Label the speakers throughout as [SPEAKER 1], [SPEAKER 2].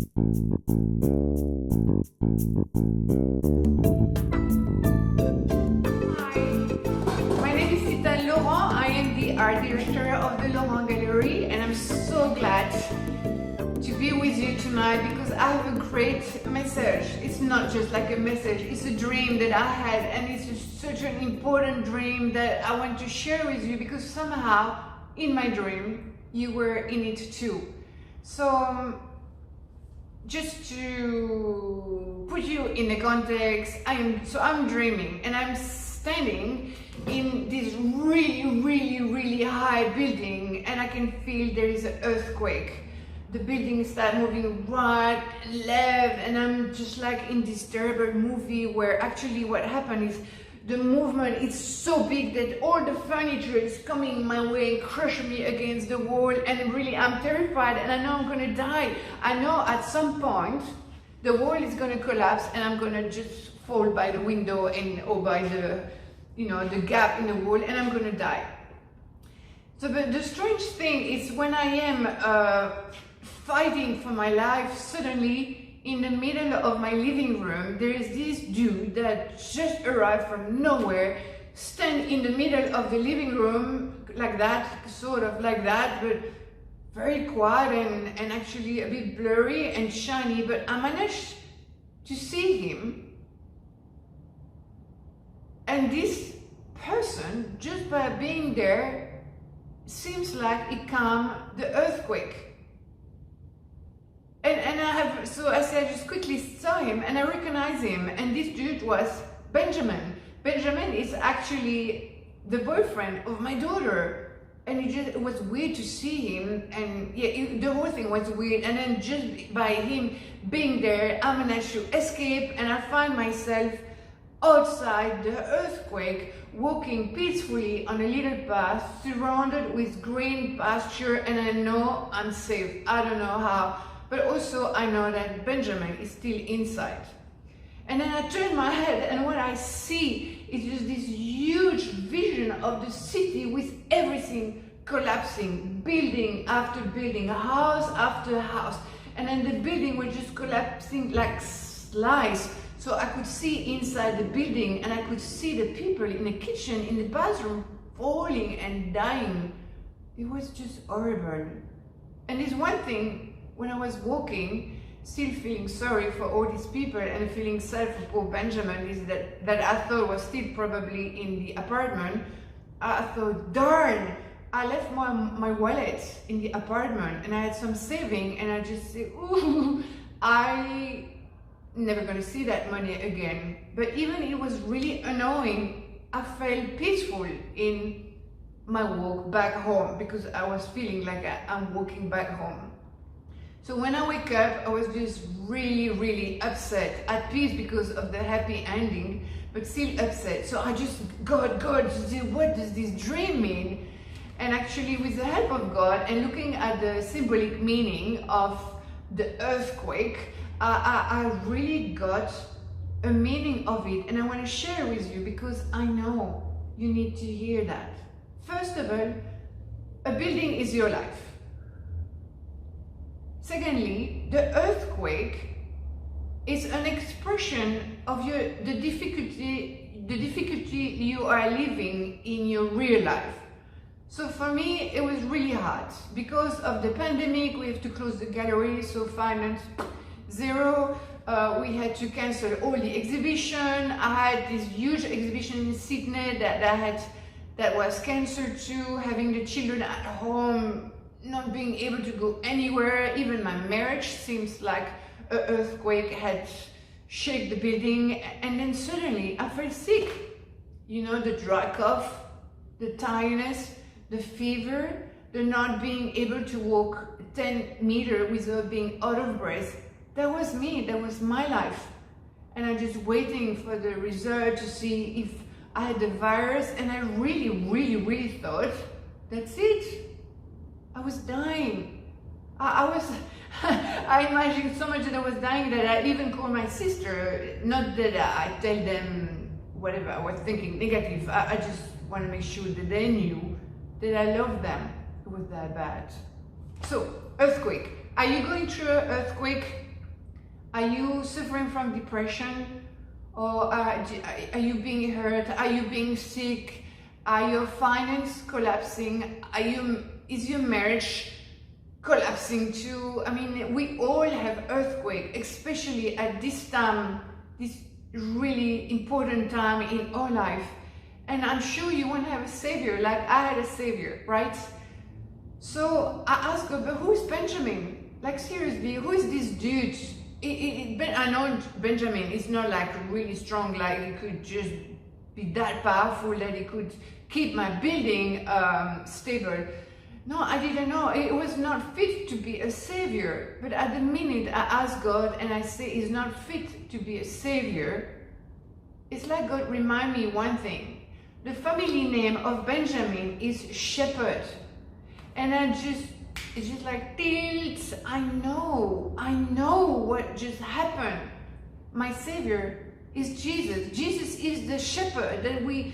[SPEAKER 1] My name is Titane Laurent. I am the art director of the Laurent Gallery, and I'm so glad to be with you tonight because I have a great message. It's not just like a message, it's a dream that I had, and it's just such an important dream that I want to share with you because somehow in my dream you were in it too. So just to put you in the context, I'm dreaming and I'm standing in this really high building, and I can feel there is an earthquake. The building starts moving right, left, and I'm just like in this terrible movie where actually what happened is the movement is so big that all the furniture is coming my way and crushing me against the wall, and really I'm terrified and I know I'm gonna die. I know at some point the wall is gonna collapse and I'm gonna just fall by the window or by the, the gap in the wall, and I'm gonna die. So but the strange thing is when I am fighting for my life, suddenly in the middle of my living room, there is this dude that just arrived from nowhere, stand in the middle of the living room like that, sort of like that, but very quiet and actually a bit blurry and shiny, but I managed to see him. And this person, just by being there, seems like it calmed the earthquake. And I just quickly saw him and I recognized him, and this dude was Benjamin. Benjamin is actually the boyfriend of my daughter, and it was weird to see him, and yeah, the whole thing was weird. And then just by him being there, I managed to escape, and I find myself outside the earthquake, walking peacefully on a little path surrounded with green pasture, and I know I'm safe. I don't know how, but also I know that Benjamin is still inside. And then I turn my head, and what I see is just this huge vision of the city with everything collapsing, building after building, house after house, and then the building was just collapsing like slice. So I could see inside the building, and I could see the people in the kitchen, in the bathroom, falling and dying. It was just horrible. And there's one thing, when I was walking, still feeling sorry for all these people and feeling sad for poor Benjamin, is that I thought was still probably in the apartment. I thought, darn, I left my wallet in the apartment and I had some saving, and I just said, ooh, I never gonna see that money again. But even it was really annoying, I felt peaceful in my walk back home because I was feeling like I'm walking back home. So when I wake up, I was just really upset, at peace because of the happy ending, but still upset. So I just, God, what does this dream mean? And actually with the help of God and looking at the symbolic meaning of the earthquake, I really got a meaning of it, and I want to share with you because I know you need to hear that. First of all, a building is your life. Secondly, the earthquake is an expression of the difficulty you are living in your real life. So for me, it was really hard because of the pandemic. We have to close the gallery, so finance zero. We had to cancel all the exhibition. I had this huge exhibition in Sydney that was cancelled too. Having the children at home, not being able to go anywhere. Even my marriage seems like an earthquake had shaken the building. And then suddenly I felt sick. The dry cough, the tiredness, the fever, the not being able to walk 10 meters without being out of breath. That was me, that was my life. And I'm just waiting for the result to see if I had the virus, and I really thought, that's it. I was dying. I imagined so much that I was dying that I even called my sister. Not that I tell them whatever I was thinking negative. I just want to make sure that they knew that I love them. It was that bad. So, earthquake. Are you going through an earthquake Are you suffering from depression? Or are you being hurt? Are you being sick? Are your finances collapsing? Is your marriage collapsing too? I mean, we all have earthquake, especially at this time, this really important time in our life. And I'm sure you want to have a savior, like I had a savior, right? So I asked God, but who is Benjamin? Like seriously, who is this dude? I know Benjamin is not like really strong, like he could just be that powerful that he could keep my building stable. No, I didn't know. It was not fit to be a savior. But at the minute I ask God and I say he's not fit to be a savior, it's like God remind me one thing. The family name of Benjamin is shepherd. And it's just like tilts. I know what just happened. My savior is Jesus. Jesus is the shepherd that we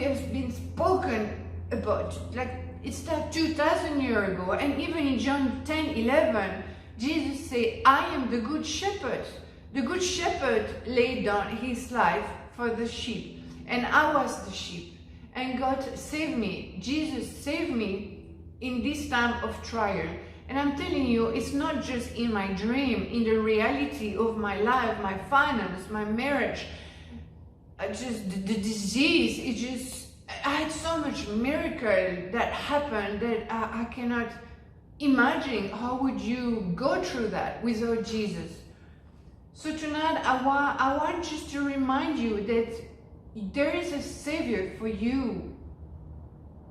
[SPEAKER 1] have been spoken about. Like it's that 2,000 years ago. And even in John 10:11, Jesus said, I am the good shepherd. The good shepherd laid down his life for the sheep. And I was the sheep. And God saved me. Jesus saved me in this time of trial. And I'm telling you, it's not just in my dream, in the reality of my life, my finance, my marriage, just the disease. I had so much miracle that happened that I cannot imagine how would you go through that without Jesus. So tonight I want just to remind you that there is a savior for you,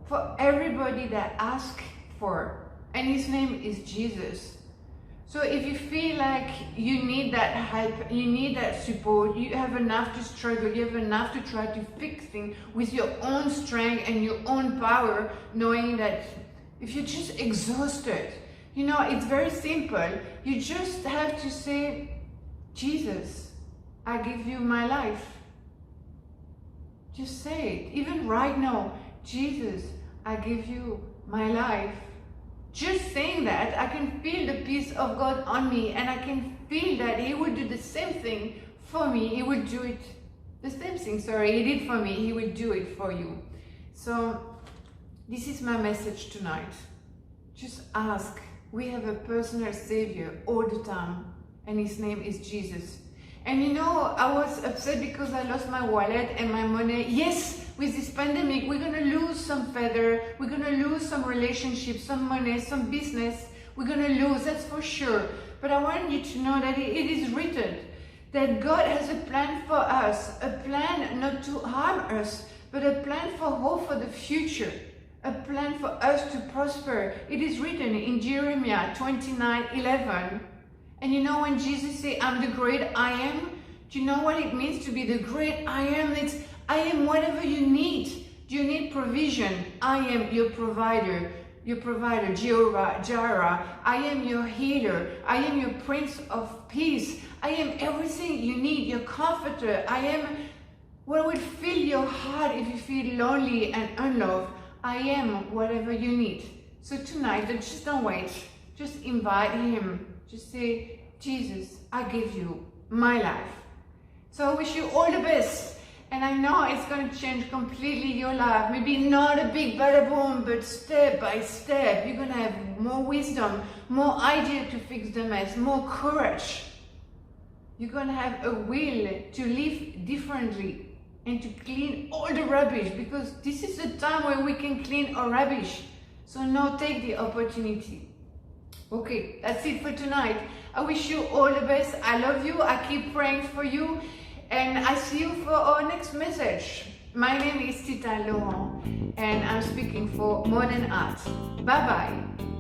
[SPEAKER 1] for everybody that asks for, and his name is Jesus. So if you feel like you need that help, you need that support, you have enough to struggle, you have enough to try to fix things with your own strength and your own power, knowing that if you're just exhausted, you know, it's very simple. You just have to say, Jesus, I give you my life. Just say it. Even right now, Jesus, I give you my life. Just saying that, I can feel the peace of God on me, and I can feel that he will do the same thing for me. He will do it, the same thing, he did for me, he will do it for you. So this is my message tonight. Just ask. We have a personal savior all the time, and his name is Jesus. And you know, I was upset because I lost my wallet and my money. Yes, with this pandemic, we're going to lose some feather, we're going to lose some relationships, some money, some business. We're going to lose, that's for sure. But I want you to know that it is written that God has a plan for us, a plan not to harm us, but a plan for hope for the future, a plan for us to prosper. It is written in Jeremiah 29:11. And you know when Jesus said, I'm the great I am, do you know what it means to be the great I am? It's I am whatever you need. Do you need provision? I am your provider, Jehovah Jireh. I am your healer. I am your Prince of Peace. I am everything you need, your comforter. I am what will fill your heart if you feel lonely and unloved. I am whatever you need. So tonight, just don't wait. Just invite him. Just say, Jesus, I give you my life. So I wish you all the best. And I know it's going to change completely your life. Maybe not a big bada boom, but step by step. You're going to have more wisdom, more idea to fix the mess, more courage. You're going to have a will to live differently and to clean all the rubbish, because this is the time where we can clean our rubbish. So now take the opportunity. Okay, that's it for tonight. I wish you all the best. I love you. I keep praying for you. And I see you for our next message. My name is Titane Laurent, and I'm speaking for Modern Art. Bye-bye.